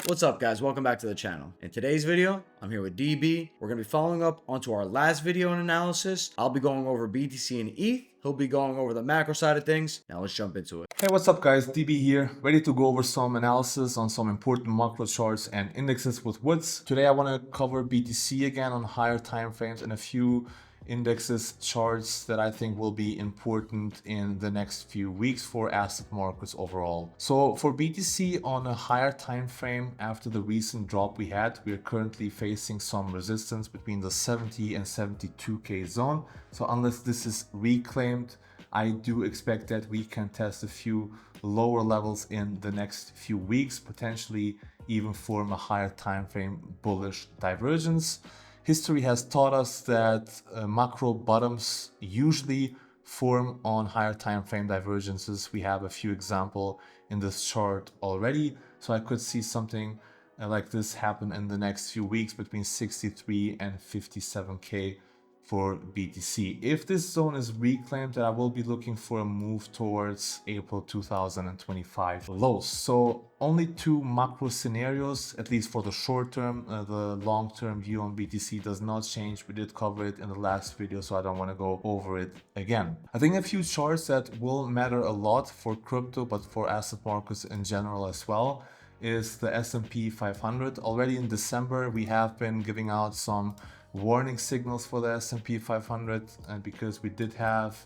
What's up guys, welcome back to the channel. In today's video, I'm here with DB. We're going to be following up onto our last video and analysis. I'll be going over BTC and ETH. He'll be going over the macro side of things. Now let's jump into it. Hey, what's up guys, DB here, ready to go over some analysis on some important macro charts and indexes with Woods. Today I want to cover BTC again on higher time frames and a few indexes charts that I think will be important in the next few weeks for asset markets overall. So for BTC on a higher time frame, after the recent drop we had, we are currently facing some resistance between the 70 and 72k zone. So unless this is reclaimed, I do expect that we can test a few lower levels in the next few weeks, potentially even form a higher time frame bullish divergence. History has taught us that macro bottoms usually form on higher time frame divergences. We have a few examples in this chart already, so I could see something like this happen in the next few weeks between 63 and 57k for BTC. If this zone is reclaimed, then I will be looking for a move towards April 2025 lows. So only two macro scenarios, at least for the short term. The long-term view on BTC does not change. We did cover it in the last video, so I don't want to go over it again. I think a few charts that will matter a lot for crypto, but for asset markets in general as well, is the S&P 500. Already in December, we have been giving out some warning signals for the S&P 500, and because we did have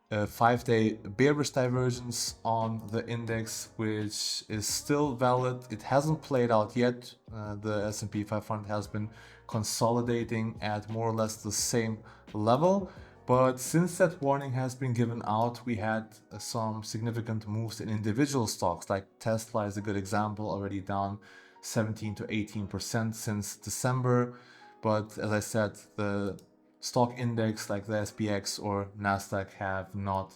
a 5-day bearish divergence on the index, which is still valid. It hasn't played out yet. The S&P 500 has been consolidating at more or less the same level. But since that warning has been given out, we had some significant moves in individual stocks, like Tesla is a good example, already down 17 to 18% since December. But as I said, the stock index like the SPX or Nasdaq have not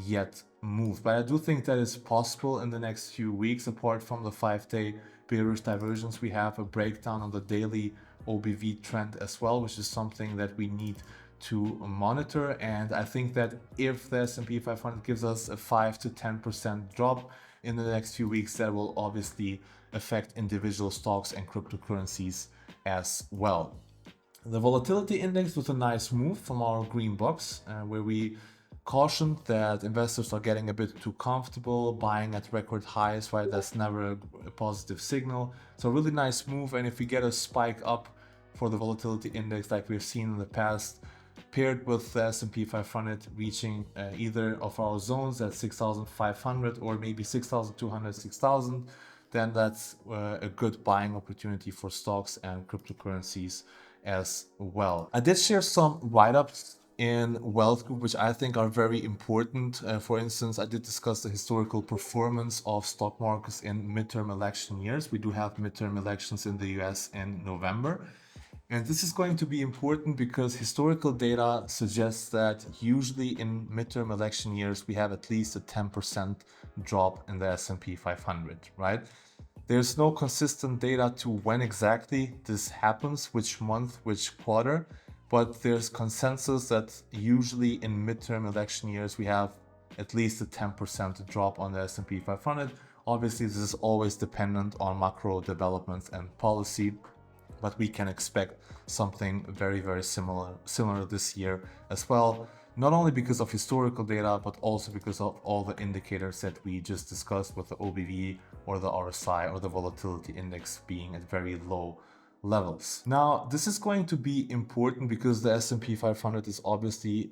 yet moved. But I do think that is possible in the next few weeks. Apart from the 5-day bearish divergence, we have a breakdown on the daily OBV trend as well, which is something that we need to monitor. And I think that if the S&P 500 gives us a 5 to 10% drop in the next few weeks, that will obviously affect individual stocks and cryptocurrencies as well. The volatility index was a nice move from our green box, where we cautioned that investors are getting a bit too comfortable buying at record highs, right? That's never a positive signal. So a really nice move. And if we get a spike up for the volatility index like we've seen in the past, paired with the S&P 500 reaching either of our zones at 6,500 or maybe 6,200, 6,000, then that's a good buying opportunity for stocks and cryptocurrencies as well. I did share some write-ups in Wealth Group, which I think are very important. For instance, I did discuss the historical performance of stock markets in midterm election years. We do have midterm elections in the US in November. And this is going to be important because historical data suggests that usually in midterm election years, we have at least a 10% drop in the S&P 500, right? There's no consistent data to when exactly this happens, which month, which quarter, but there's consensus that usually in midterm election years, we have at least a 10% drop on the S&P 500. Obviously, this is always dependent on macro developments and policy, but we can expect something very, very similar this year as well. Not only because of historical data, but also because of all the indicators that we just discussed with the OBV or the RSI or the volatility index being at very low levels. Now, this is going to be important because the S&P 500 is obviously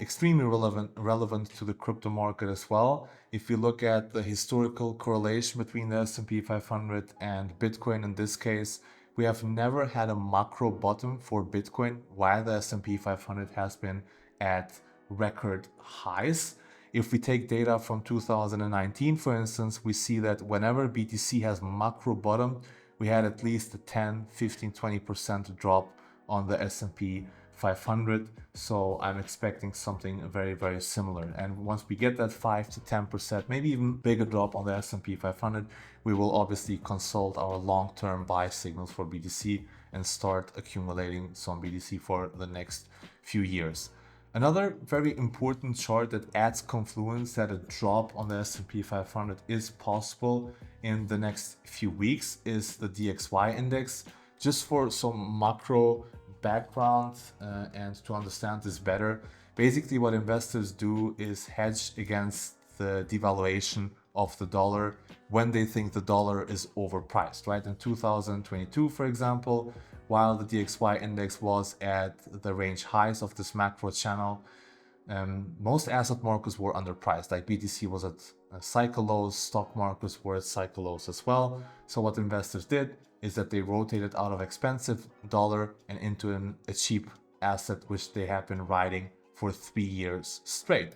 extremely relevant to the crypto market as well. If you look at the historical correlation between the S&P 500 and Bitcoin in this case, we have never had a macro bottom for Bitcoin while the S&P 500 has been at record highs. If we take data from 2019, for instance, we see that whenever BTC has macro bottom, we had at least a 10, 15, 20% drop on the S&P 500. So I'm expecting something very, very similar. And once we get that 5 to 10%, maybe even bigger drop on the S&P 500, we will obviously consult our long-term buy signals for BTC and start accumulating some BTC for the next few years. Another very important chart that adds confluence that a drop on the S&P 500 is possible in the next few weeks is the DXY index. Just for some macro background and to understand this better, basically what investors do is hedge against the devaluation of the dollar when they think the dollar is overpriced, right? In 2022, for example, while the DXY index was at the range highs of this macro channel, most asset markets were underpriced. Like BTC was at cycle lows, stock markets were at cycle lows as well. So what investors did is that they rotated out of expensive dollar and into a cheap asset which they have been riding for 3 years straight.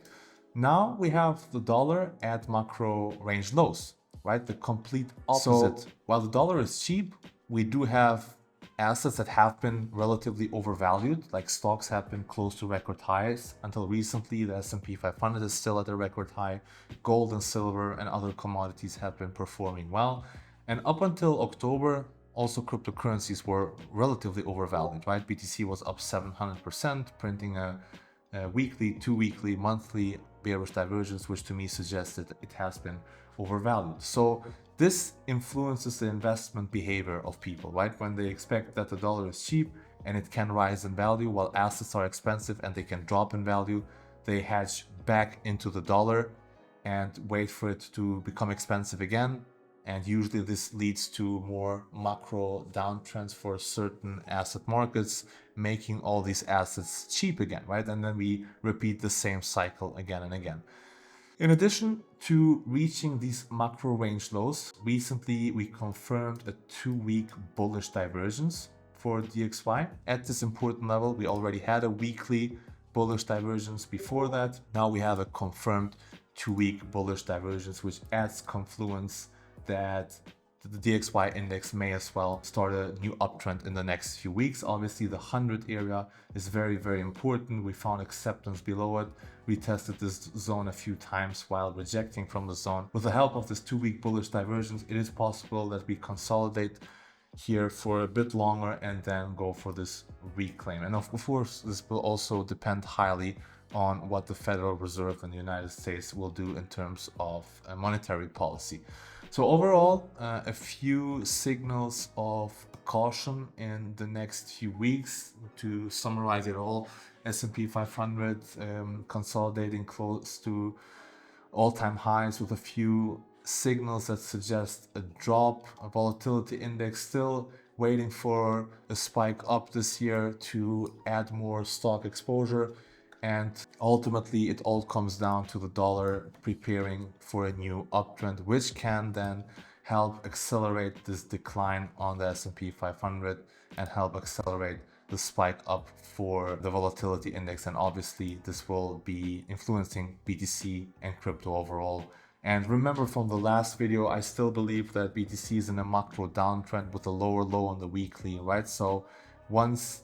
Now we have the dollar at macro range lows, right? The complete opposite. So while the dollar is cheap, we do have assets that have been relatively overvalued, like stocks have been close to record highs. Until recently, the S&P 500 is still at a record high. Gold and silver and other commodities have been performing well. And up until October, also cryptocurrencies were relatively overvalued, right? BTC was up 700%, printing a weekly, 2-weekly, monthly bearish divergence, which to me suggested it has been overvalued. So this influences the investment behavior of people, right? When they expect that the dollar is cheap and it can rise in value while assets are expensive and they can drop in value, they hedge back into the dollar and wait for it to become expensive again. And usually this leads to more macro downtrends for certain asset markets, making all these assets cheap again, right? And then we repeat the same cycle again and again. In addition to reaching these macro range lows, recently we confirmed a 2-week bullish divergence for DXY. At this important level, we already had a weekly bullish divergence before that. Now we have a confirmed 2-week bullish divergence, which adds confluence that the DXY index may as well start a new uptrend in the next few weeks. Obviously, the 100 area is very, very important. We found acceptance below it. We tested this zone a few times while rejecting from the zone. With the help of this 2-week bullish divergence, it is possible that we consolidate here for a bit longer and then go for this reclaim. And of course, this will also depend highly on what the Federal Reserve in the United States will do in terms of monetary policy. So overall, a few signals of caution in the next few weeks. To summarize it all, S&P 500 consolidating close to all-time highs with a few signals that suggest a drop. A volatility index still waiting for a spike up this year to add more stock exposure. And ultimately, it all comes down to the dollar preparing for a new uptrend, which can then help accelerate this decline on the S&P 500 and help accelerate the spike up for the volatility index. And obviously, this will be influencing BTC and crypto overall. And remember from the last video, I still believe that BTC is in a macro downtrend with a lower low on the weekly, right? So once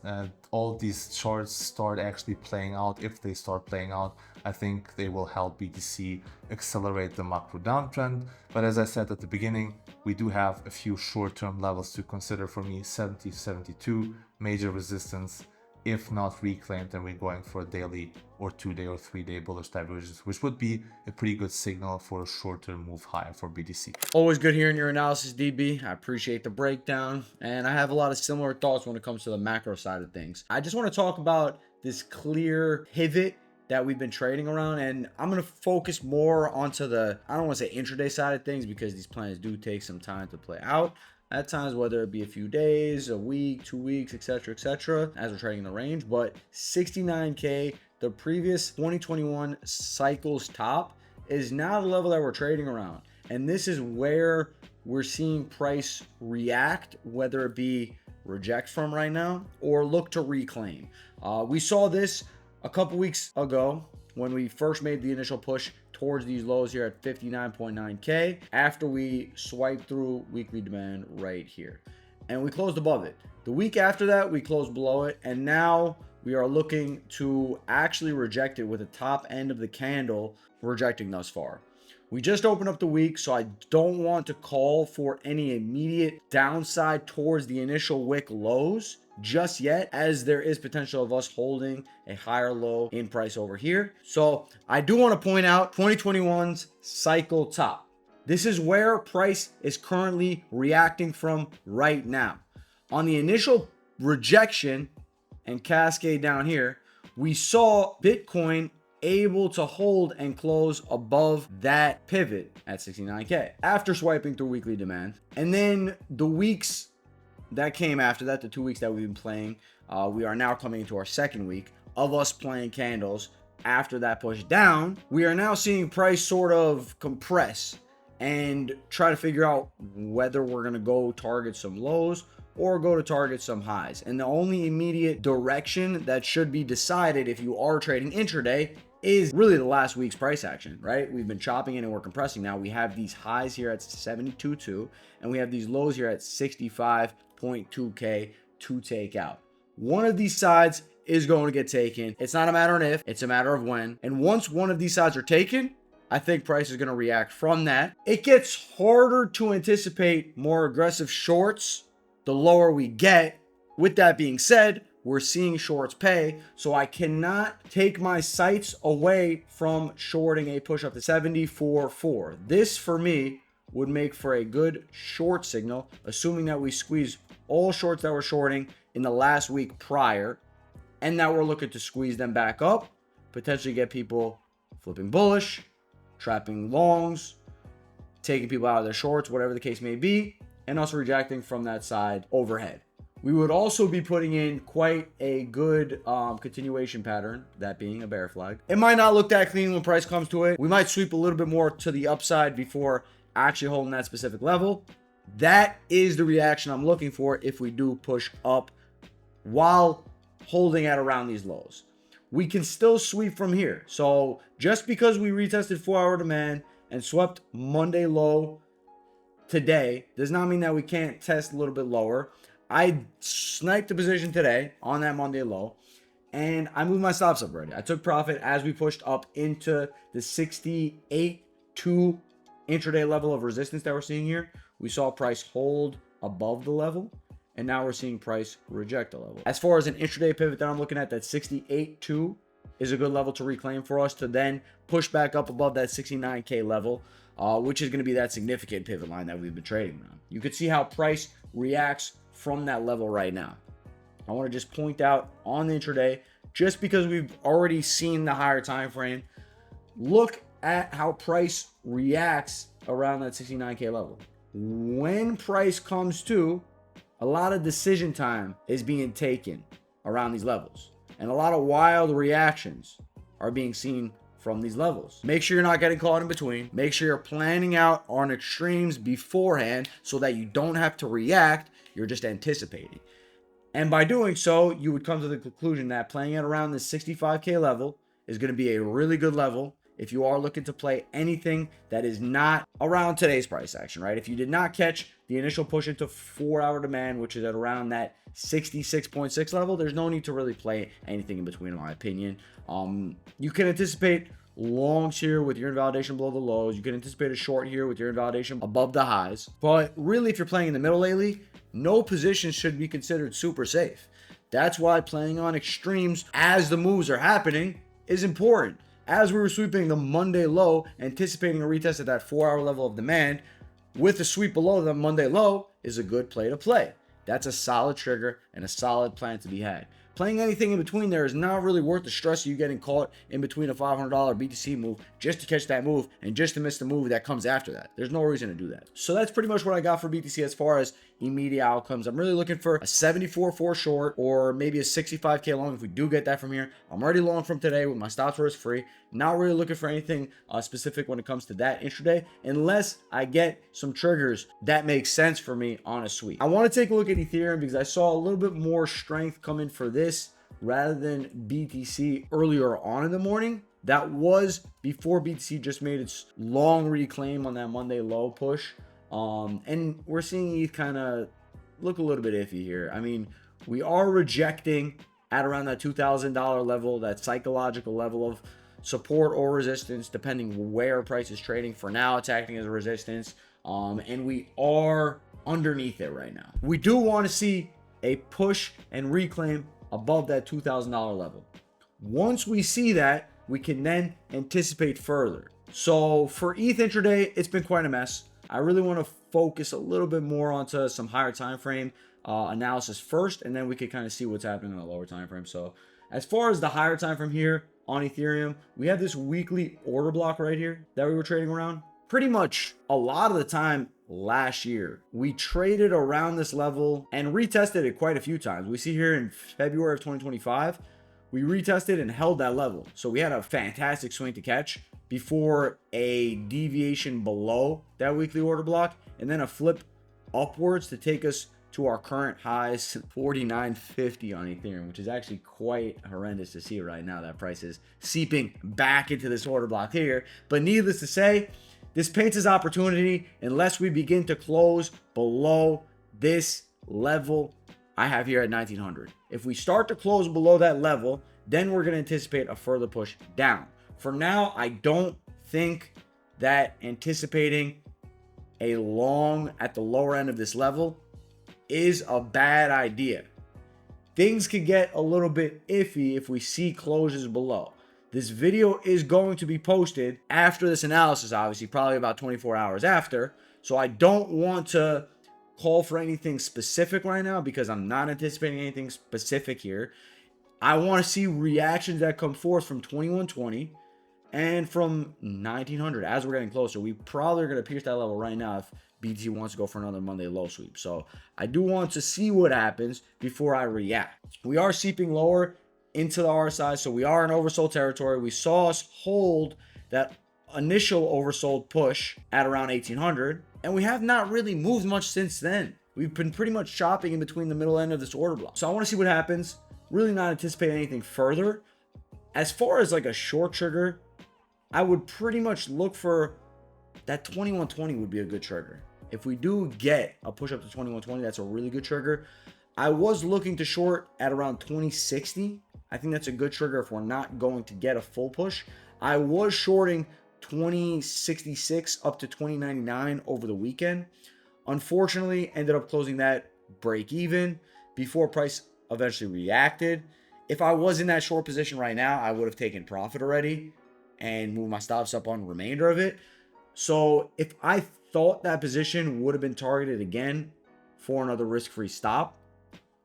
all these charts start actually playing out, if they start playing out, I think they will help BTC accelerate the macro downtrend. But as I said at the beginning, we do have a few short-term levels to consider. For me, 70, 72, major resistance. If not reclaimed, then we're going for a daily or 2-day or 3-day bullish divergence, which would be a pretty good signal for a short-term move higher for BTC. Always good hearing your analysis, DB. I appreciate the breakdown. And I have a lot of similar thoughts when it comes to the macro side of things. I just want to talk about this clear pivot that we've been trading around, and I'm going to focus more onto the, I don't want to say intraday side of things, because these plans do take some time to play out at times, whether it be a few days, a week, 2 weeks, etc., as we're trading the range. But 69K, the previous 2021 cycle's top, is now the level that we're trading around. And this is where we're seeing price react, whether it be reject from right now or look to reclaim. We saw this a couple weeks ago when we first made the initial push towards these lows here at 59.9K after we swiped through weekly demand right here. And we closed above it. The week after that, we closed below it. And now we are looking to actually reject it with the top end of the candle rejecting thus far. We just opened up the week, so I don't want to call for any immediate downside towards the initial wick lows just yet, as there is potential of us holding a higher low in price over here. So I do want to point out 2021's cycle top. This is where price is currently reacting from right now. On the initial rejection and cascade down here, we saw Bitcoin able to hold and close above that pivot at 69K after swiping through weekly demand. And then the weeks that came after that, the 2 weeks that we've been playing, we are now coming into our second week of us playing candles. After that push down, we are now seeing price sort of compress and try to figure out whether we're going to go target some lows or go to target some highs. And the only immediate direction that should be decided if you are trading intraday is really the last week's price action, right? We've been chopping in and we're compressing now. We have these highs here at 72.2 and we have these lows here at 65.2K to take out. One of these sides is going to get taken. It's not a matter of if, it's a matter of when. And once one of these sides are taken, I think price is going to react from that. It gets harder to anticipate more aggressive shorts the lower we get. With that being said, we're seeing shorts pay, so I cannot take my sights away from shorting a push up to 74.4. This for me would make for a good short signal, assuming that we squeeze all shorts that we're shorting in the last week prior, and now we're looking to squeeze them back up, potentially get people flipping bullish, trapping longs, taking people out of their shorts, whatever the case may be, and also rejecting from that side overhead. We would also be putting in quite a good continuation pattern, that being a bear flag. It might not look that clean when price comes to it. We might sweep a little bit more to the upside before actually holding that specific level. That is the reaction I'm looking for if we do push up while holding at around these lows. We can still sweep from here. So just because we retested 4-hour demand and swept Monday low today does not mean that we can't test a little bit lower. I sniped the position today on that Monday low, and I moved my stops up already. I took profit as we pushed up into the 68.2 intraday level of resistance that we're seeing here. We saw price hold above the level, and now we're seeing price reject the level. As far as an intraday pivot that I'm looking at, that 68.2 is a good level to reclaim for us to then push back up above that 69K level, which is going to be that significant pivot line that we've been trading on. You can see how price reacts from that level right now. I want to just point out on the intraday, just because we've already seen the higher time frame, look at how price reacts around that 69K level. When price comes to, a lot of decision time is being taken around these levels, and a lot of wild reactions are being seen from these levels. Make sure you're not getting caught in between. Make sure you're planning out on extremes beforehand so that you don't have to react. You're just anticipating. And by doing so, you would come to the conclusion that playing at around the 65K level is going to be a really good level if you are looking to play anything that is not around today's price action, right? If you did not catch the initial push into 4-hour demand, which is at around that 66.6 level, there's no need to really play anything in between, in my opinion. You can anticipate longs here with your invalidation below the lows. You can anticipate a short here with your invalidation above the highs. But really, if you're playing in the middle lately, no position should be considered super safe. That's why playing on extremes as the moves are happening is important. As we were sweeping the Monday low, anticipating a retest at that 4-hour level of demand, with a sweep below the Monday low is a good play to play. That's a solid trigger and a solid plan to be had. Playing anything in between there is not really worth the stress of you getting caught in between a $500 BTC move just to catch that move and just to miss the move that comes after that. There's no reason to do that. So that's pretty much what I got for BTC as far as immediate outcomes. I'm really looking for a 74.4 short or maybe a 65K long if we do get that from here. I'm already long from today with my stops where it's free. Not really looking for anything specific when it comes to that intraday unless I get some triggers that make sense for me on a sweep. I want to take a look at Ethereum because I saw a little bit more strength come in for this rather than BTC earlier on in the morning. That was before BTC just made its long reclaim on that Monday low push. And we're seeing ETH kind of look a little bit iffy here. I mean, we are rejecting at around that $2,000 level, that psychological level of support or resistance, depending where price is trading. For now, it's acting as a resistance. And we are underneath it right now. We do want to see a push and reclaim above that $2,000 level. Once we see that, we can then anticipate further. So for ETH intraday, it's been quite a mess. I really want to focus a little bit more onto some higher time frame analysis first, and then we could kind of see what's happening on the lower time frame. So as far as the higher time frame here on Ethereum, we have this weekly order block right here that we were trading around. Pretty much a lot of the time last year, we traded around this level and retested it quite a few times. We see here in February of 2025, we retested and held that level. So we had a fantastic swing to catch before a deviation below that weekly order block, and then a flip upwards to take us to our current highs, 49.50 on Ethereum, which is actually quite horrendous to see right now. That price is seeping back into this order block here. But needless to say, this paints as opportunity unless we begin to close below this level I have here at 1900. If we start to close below that level, then we're going to anticipate a further push down. For now, I don't think that anticipating a long at the lower end of this level is a bad idea. Things could get a little bit iffy if we see closures below. This video is going to be posted after this analysis, obviously, probably about 24 hours after. So I don't want to call for anything specific right now because I'm not anticipating anything specific here. I want to see reactions that come forth from 2120 and from 1900 as we're getting closer. We probably are going to pierce that level right now if BTC wants to go for another Monday low sweep. So I do want to see what happens before I react. We are seeping lower into the RSI, so we are in oversold territory. We saw us hold that initial oversold push at around 1800, and we have not really moved much since then. We've been pretty much shopping in between the middle end of this order block. So I want to see what happens. Really not anticipating anything further. As far as like a short trigger, I would pretty much look for that 2120 would be a good trigger. If we do get a push up to 2120, that's a really good trigger. I was looking to short at around 2060. I think that's a good trigger if we're not going to get a full push. I was shorting 2066 up to 2099 over the weekend. Unfortunately, ended up closing that break even before price eventually reacted. If I was in that short position right now, I would have taken profit already and moved my stops up on the remainder of it. So if I thought that position would have been targeted again for another risk-free stop,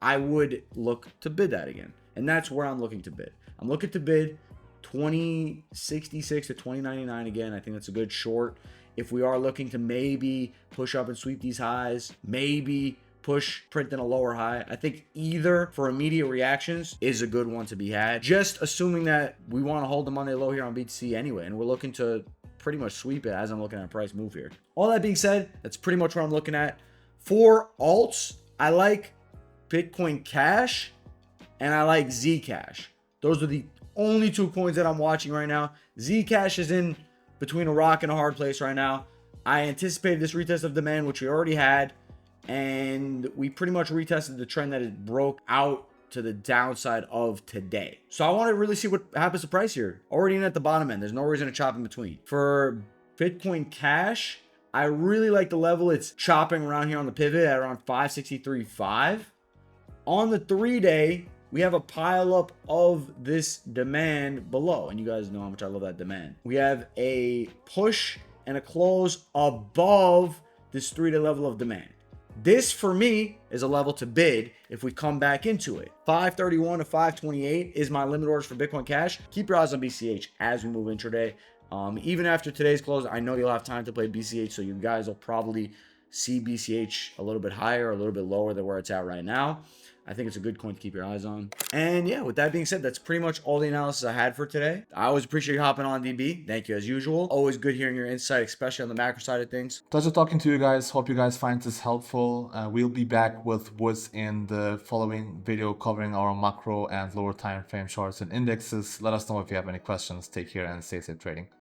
I would look to bid that again. And that's where I'm looking to bid. I'm looking to bid 2066 to 2099 again. I think that's a good short. If we are looking to maybe push up and sweep these highs, maybe push, print in a lower high, I think either for immediate reactions is a good one to be had. Just assuming that we want to hold the Monday low here on BTC anyway, and we're looking to pretty much sweep it as I'm looking at price move here. All that being said, that's pretty much what I'm looking at. For alts, I like Bitcoin Cash and I like Zcash. Those are the only two coins that I'm watching right now. Zcash is in between a rock and a hard place right now. I anticipated this retest of demand, which we already had, and we pretty much retested the trend that it broke out to the downside of today. So I want to really see what happens to price here. Already in at the bottom end. There's no reason to chop in between. For Bitcoin Cash, I really like the level it's chopping around here on the pivot at around 563.5. On the 3-day, we have a pile up of this demand below, and you guys know how much I love that demand. We have a push and a close above this 3-day level of demand. This for me is a level to bid if we come back into it. 531 to 528 is my limit orders for Bitcoin Cash. Keep your eyes on BCH as we move intraday. Even after today's close, I know you'll have time to play BCH, so you guys will probably see BCH a little bit higher, a little bit lower than where it's at right now. I think it's a good coin to keep your eyes on. And yeah, with that being said, that's pretty much all the analysis I had for today. I always appreciate you hopping on, DB. Thank you as usual. Always good hearing your insight, especially on the macro side of things. Pleasure talking to you guys. Hope you guys find this helpful. We'll be back with Woods in the following video covering our macro and lower time frame charts and indexes. Let us know if you have any questions. Take care and stay safe trading.